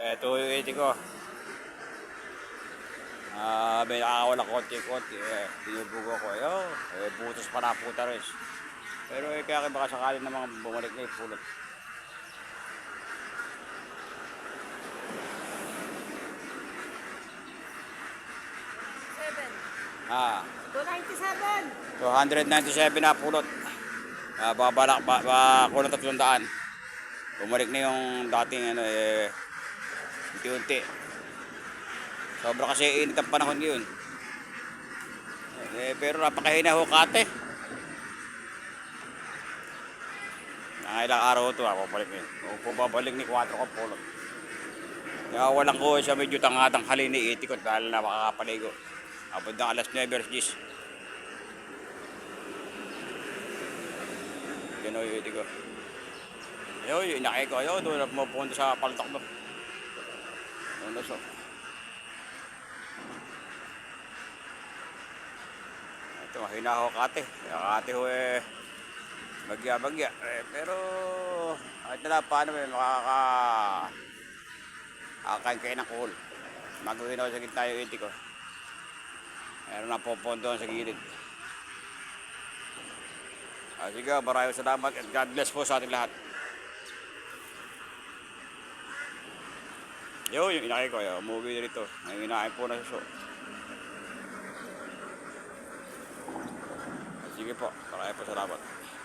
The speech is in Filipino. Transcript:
Ito yung iti ko. May nakakawala konti-konti. Binubugo ko. Butos pa na puta rin. Pero kaya baka sakali namang bumalik na yung pulot. Ah, 297 na pulot. Kulang 300. Bumalik na yung dating unti-unti. Sobra kasi init ang panahon ngayon. Pero napakahina ho kate. Ilang araw ito babalik na yun. Kung babalik ni 4 ko pulot. Kaya walang ko siya medyo tangatang halini itikot dahil na makakapaligo. Abot ng alas 9 or 10. Yan o yung itik ko. Ayun, yung inakay ko. Ayun, doon na pumunta sa paltok mo. Doon na so. Ito, mahina ho kate. Kate ho bagya-bagya. Pero, kahit na paano makakain kayo ng kuhol. Magawin ako sa gitna yung itik ko. Meron na pupundoan sa gilid. Sige, maraming salamat at God bless po sa ating lahat. Yung inakay ko, umuwi rito. May inaay po na suso. Sige po, maraming po salamat.